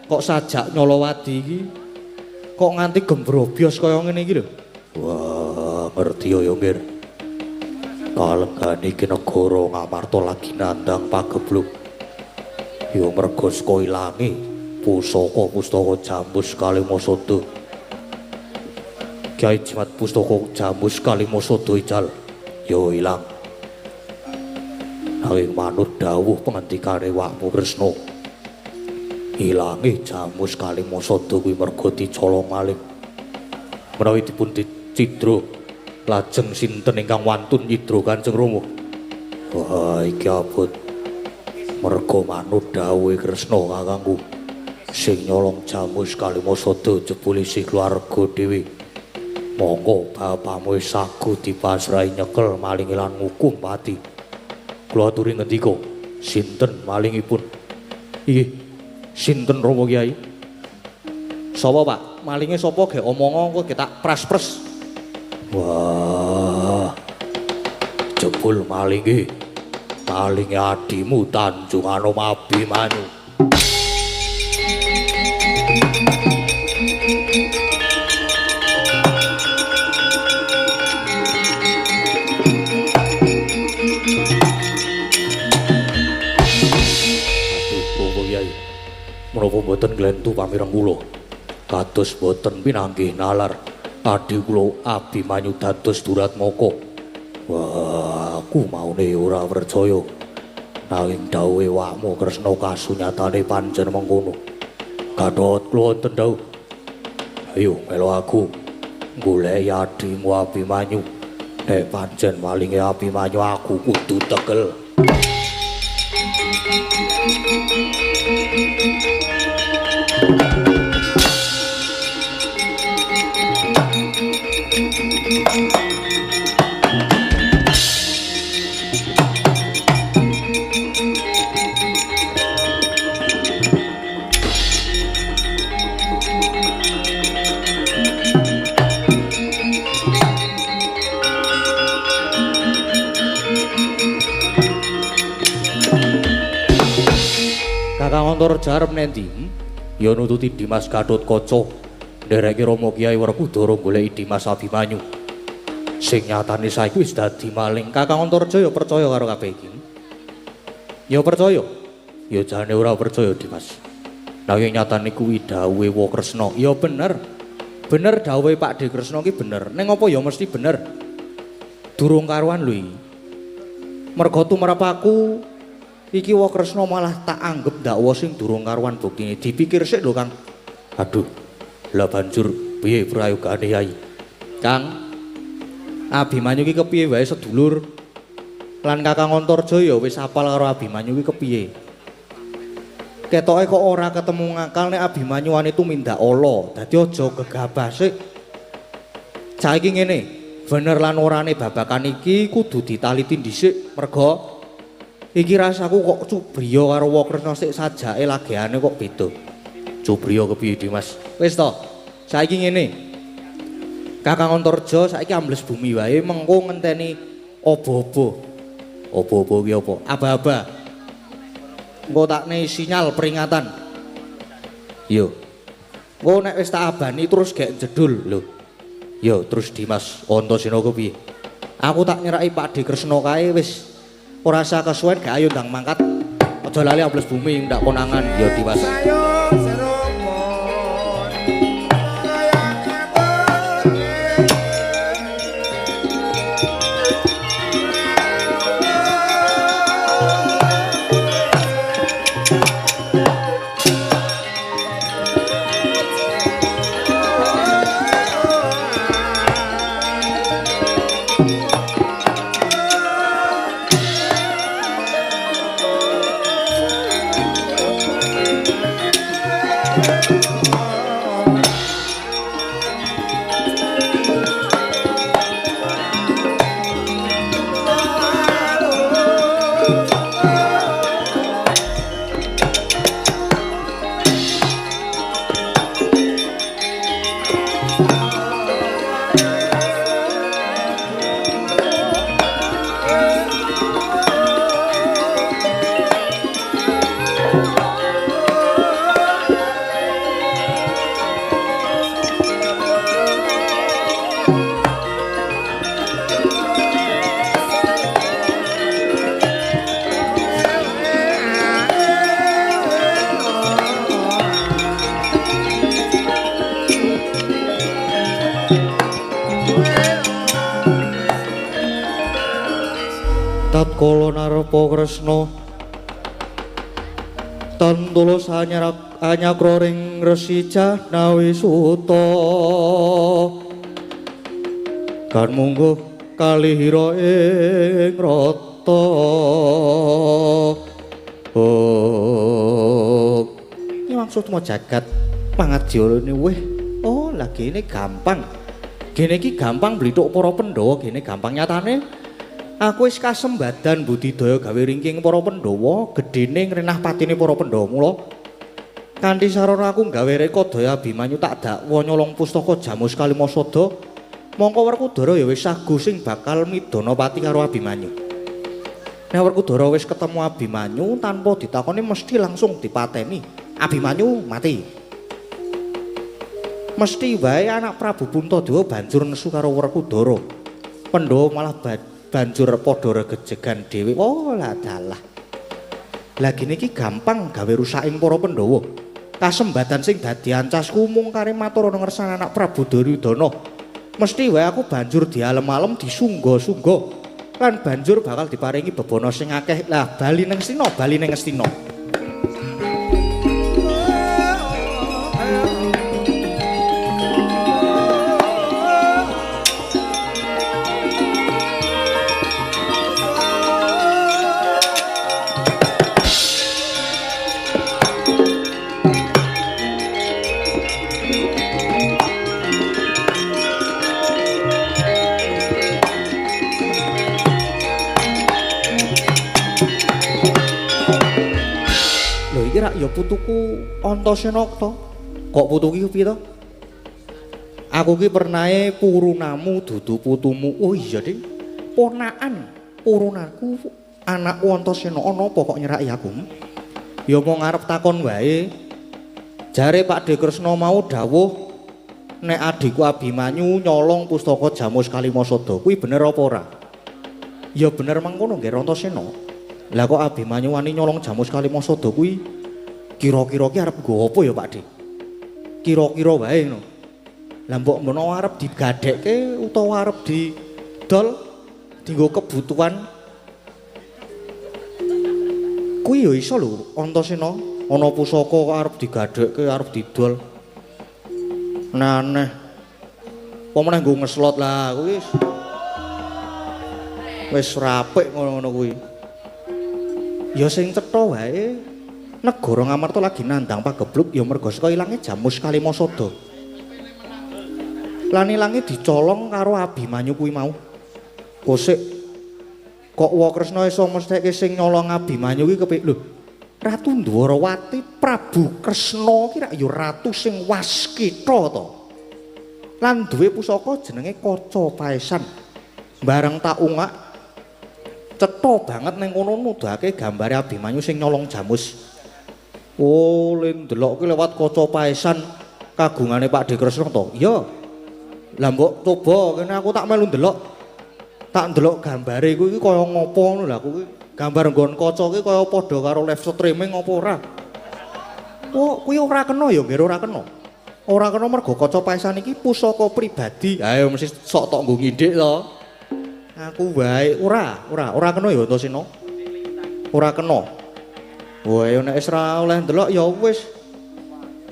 Kok sajak Nyolowadi iki kok nganti gembrobyos kaya ngene iki lho? Wah, ngerti ya, Ngir. Kalenggane iki negara Ngamarta lagi nandhang pagebluk. Ya merga saka ilange pustaka Jambus Kalimasada. Kyai Jimat pustaka Jambus Kalimasada ical ya ilang. Nanging manut dawuh pengendikane Wakmu Kresna, ilange Jambus Kalimasada kuwi merga dicolong malih. Menawi dipun dicidra, lajeng sinten ingkang wantun nyidra Kanjeng Rama? Wah, iki abot. Merga manut dawuhe Kresna kakangku, sing nyolong Jambus Kalimasada jebule si keluarga dhewe. Monggo bapakmu wis sagu dipasrahi nyekel maling lan ngukum pati. Kula aturi ngendika, sinten malingipun? Inggih, sinten Rama Kyai? Sapa, Pak? Malinge sapa ge omongo kok tak pras-pres. Wah. Jebul malinge adimu Tanjung Anom Abimanyu. Menapa mboten glentu pamireng kula kados boten pinanggih nalar adi kula Abimanyu dados Duratmaka. Wah, aku maune ora percaya nanging dawuhe Wakmu Kresna kasunyatane pancen mengkono. Gatot kula wonten dawuh, ayo melu aku goleki adimu Abimanyu. Nek pancen malinge Abimanyu aku kudu tegel. Kakang Antarja arep nendi? Ya nututi Dimas Gatotkaca ndereki Rama Kyai Werkudara goleki Dimas Abimanyu. Sing nyatane saiki wis dadi maling. Kakang Antarja ya percaya karo kabeh iki. Ya percaya. Ya jane ora percaya Dimas. Nanging nyatane kuwi dawuhe Wa Kresna. Ya bener. Bener dawuhe Pak De Kresna ki bener. Ning apa ya mesti bener. Durung karuan lho iki. Merga tumrap aku iki Wa Kresna malah tak anggap dakwa sing durung karuan buktine. Dipikir sik lho, Kang. Aduh. Lah banjur piye prayogane Yai? Kang, Abimanyu ki kepiye wae sedulur? Lan Kakang Antarja ya wis apal karo Abimanyu ki kepiye? Ketoke kok ora ketemu ngakal nek Abimanyu wani tumindak ala. Dadi aja gegabah sik. Saiki ngene, bener lan orane babakan iki kudu ditaliti dhisik merga iki rasaku kok Cubriya karo Wa Kresna sik sajake lageane kok beda. Cubriya kepiye Dimas? Wis to. Saiki ngene. Kakang Antarja saiki ambles bumi wae mengko ngenteni obo-obo. Obo-obo ki apa? Aba-aba. Engko takne sinyal peringatan. Yo. Engko nek wis tak abani terus gek jedul lho. Yo terus Dimas Antasena kepiye? Aku tak nyeraki Pak De Kresna kae wis. Ora usah kesuwen gak ayo ndang mangkat. Aja lali ambles bumi ndak konangan ya Dimas. tatkala narepa Kresna tan tulus anyakra ring Resi Jahnawi Suta kan mungguh kalihira ing rata ini maksudmu jagat pangadilane weh oh lagi ini gampang gene iki gampang blithuk para Pandhawa gene gampang nyatane aku wis kasembadan budidaya gawe ringking para Pandhawa gedene ngrenah patine para Pandhawa mula kanthi sarana aku gawe reka daya Abimanyu tak dakwa nyolong pustaka Jamus Kalimasada mongko Werkudara ya wis sagu sing bakal midana pati karo Abimanyu nek Werkudara wis ketemu Abimanyu tanpa ditakoni mesti langsung dipateni Abimanyu mati mesti wae anak Prabu Puntadewa banjur nesu karo Werkudara Pandhawa malah banjur padha regejegan dhewe oh lah dalah lagi niki gampang gawe rusaking para Pandhawa kasembatan sing dadi ancasku mung kare matur ana ngersane anak Prabu Duryudana mesti wae aku banjur dialem-alem disungga-sungga lan banjur bakal diparingi bebana sing akeh lah bali ning Ngastina ya putuku Antasena to. Kok putuku piye to? Aku ki pernahe purunamu dudu putumu. Oh iya, Ding. Ponakan purunanku anakku Antasena ana apa kok nyeraki aku? Ya mau ngarep takon wae. Jare Pak De Kresna mau dawuh nek adikku Abimanyu nyolong pustaka Jamus Kalimasada. Kuwi bener apa ora? Ya bener mangkono nggih Antasena. Lah kok Abimanyu wani nyolong Jamus Kalimasada kuwi kira-kira ki arep nggo apa ya Pak De? Kira-kira wae ngono. Lah mbok menawa arep digadekke utawa arep didol dienggo kebutuhan kuwi ya iso lho Antasena. Ana pusaka kok arep digadekke arep didol. Nah aneh. Apa meneh nggo ngeslot lah kuwi wis rapik ngono-ngono kuwi. Ya sing cetha wae. Negara Ngamarta lagi nandang pagebluk ya merga saka ilange Jamus Kalimasada. Lan ilange dicolong karo Abimanyu kuwi mau. Kosik kok Wa Kresna iso mestheke sing nyolong Abimanyu kuwi kepik lho. Ratu Ndwarawati Prabu Kresna ki rak ya ratu sing waskita to. Lan duwe pusaka jenenge Kaca Paesan. Bareng tak ungak cetha banget ning kono nuduhake gambare Abimanyu sing nyolong Jamus. Oh, len ndelok ki lewat Kaca Paesan kagungane Pak De Kresna to. Iya. Lah mbok coba kene aku tak melu ndelok. Tak ndelok gambare kuwi kaya ngopo ngono lho aku ki. Gambar nggon kaca ki kaya padha karo live streaming apa ora? Oh, kuwi ora kena ya, nggih ora kena. Ora kena mergo Kaca Paesan iki pusaka pribadi. Ayo mesti sok tok nggo ngindik to. Aku wae ora kena ya Antasena. Ora kena. Wah, nek wis ora oleh ndelok ya wis.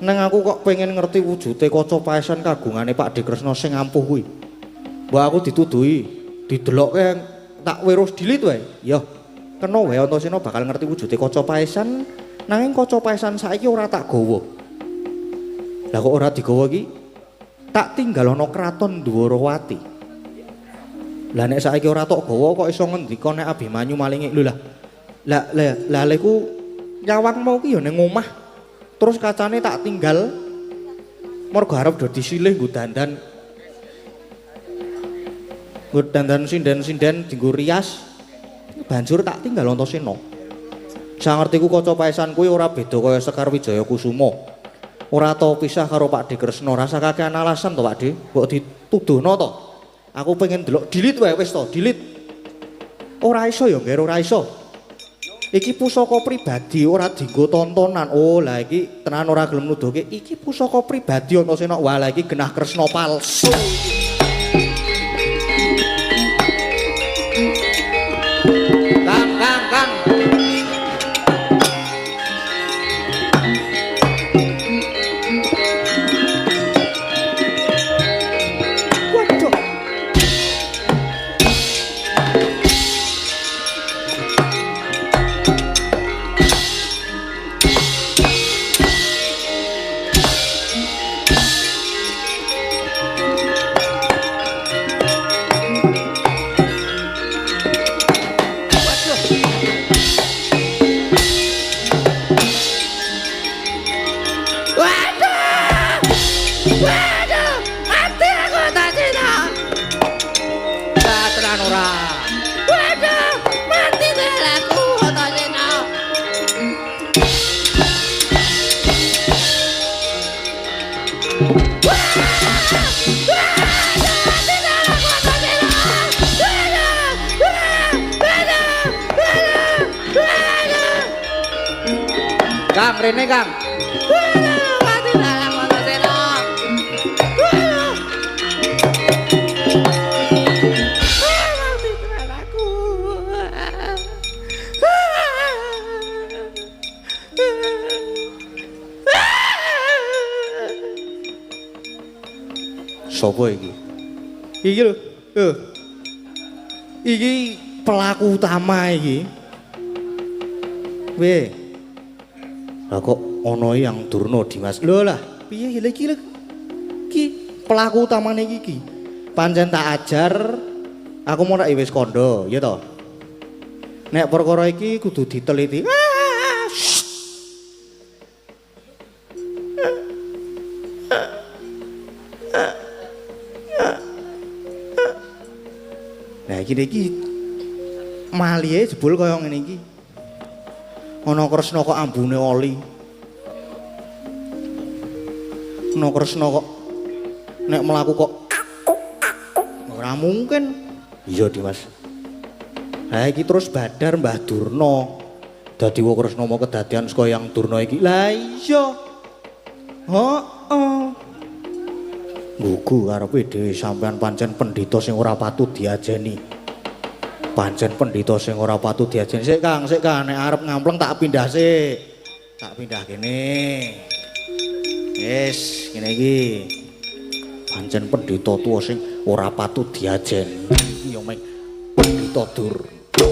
Neng aku kok pengen ngerti wujude Kaca Paesan kagungane Pak De Kresna sing ampuh kuwi. Mbok aku dituduhi, didelokke tak wirus dilit wae. Ya, kena wae Antasena bakal ngerti wujude Kaca Paesan, nanging Kaca Paesan saiki ora tak gawa. Lah kok ora digawa iki? Tak tinggal ana kraton Ndwarawati. Lah nek saiki ora tok gawa kok iso ngendika nek Abimanyu malingi lho lah. Lah leku nyawang mau ki ya ning omah. Terus kacane tak tinggal mergo arep do disilih nggo dandan. Nggo dandan sinden-sinden dienggo rias. Banjur tak tinggal Antasena. Sangertiku Kaca Paesan kuwi ora beda kaya Sekar Wijaya Kusuma. Ora tau pisah karo Pak De Kresna. Rasa kakean alasan to Pak De, mbok dituduhno to. Aku pengen delok dilit wae wis to, dilit. Ora iso ya, nggih ora iso. Iki pusaka pribadi ora dienggo tontonan. Oh, lah iki tenan ora gelem nuduhke. Iki pusaka pribadi Antasena. Wah, lah iki genah Kresna palsu. Kang rene Kang. Sopo iki? Iki lho. Iki pelaku utama iki. Weh. Lah kok ana yang Durna Dimas. Lho lah, piye iki lho? Ki pelaku utamane iki. Pancen tak ajar aku mau tak wis kandha, ya toh. Nek perkara iki kudu diteliti. Nah iki malihe jebul kaya ngene iki. Ana Kresna kok ambune oli. Ana Kresna kok nek mlaku kok ora mungkin. Iya Dimas. Lah iki terus badar Mbah Durna. Dadi wong Kresna mau kedadian saka yang Durna iki. Lah iya. Heeh. Gugu karepe dhewe sampean pancen pendhita sing ora patut diajeni. Pancen pendhita sing ora patut diajeni. Sik Kang, nek arep ngampleng tak pindah sik. Tak pindah kene. Wis, ngene iki. Pancen pendhita tuwa sing ora patut diajeni. Ya meng pendhita Durna.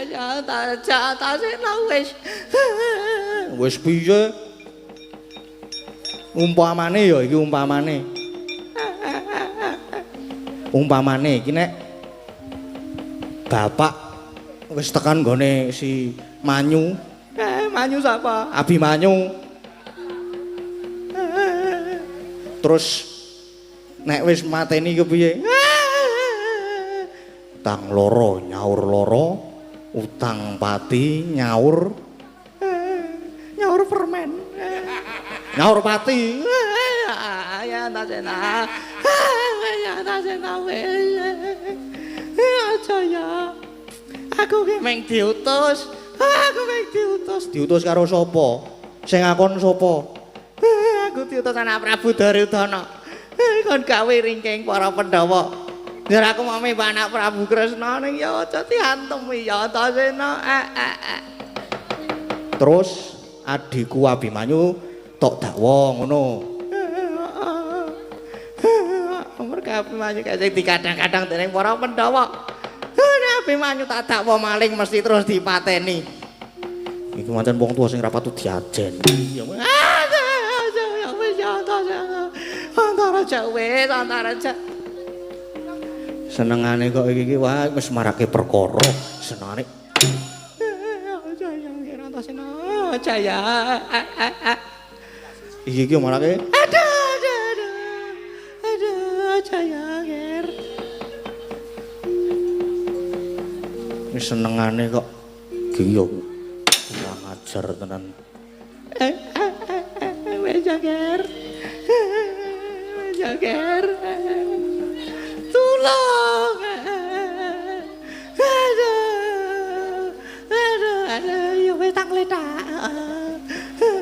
Ya ta sik wis. Wis piye? Umpamane ya iki umpamane. Umpamane iki nek bapak wis tekan nggone si Manyu. Manyu sapa? Abimanyu. Terus nek wis mateni kepiye? Utang loro nyaur loro, utang pati nyaur permen. Nyaur pati. Ya tasena. Ya tasena wis. Aja ya. Aku ki meng diutus. Diutus karo sapa? Sing ngakon sapa? Aku diutus anak Prabu Daryudana. Kon gawe ringking para Pandhawa. Biar aku mami anak Prabu Kresna ning ya aja diantem ya tasena. Terus adikku Abimanyu tok dakwa ngono. Merga Abimanyu kaya sing dikadang-kadang dening para Pandhawa. Nek Abimanyu tak dakwa maling mesti terus dipateni. Iki pancen wong tuwa sing ra patut diajen. Ya wis ya antara ja. Senengane kok iki wae wis marake perkara senane. Jaya. Iki marake. Aduh, Jaya nger. Wis senengane kok iki yo kurang ajar tenan. Wis nger. Tulung. Aduh, yo wis tak letak.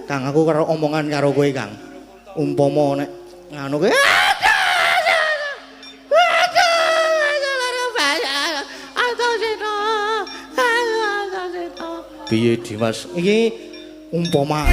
Kang aku karo omongan karo kowe Kang. Umpama nek nganu kowe piye Dimas iki umpama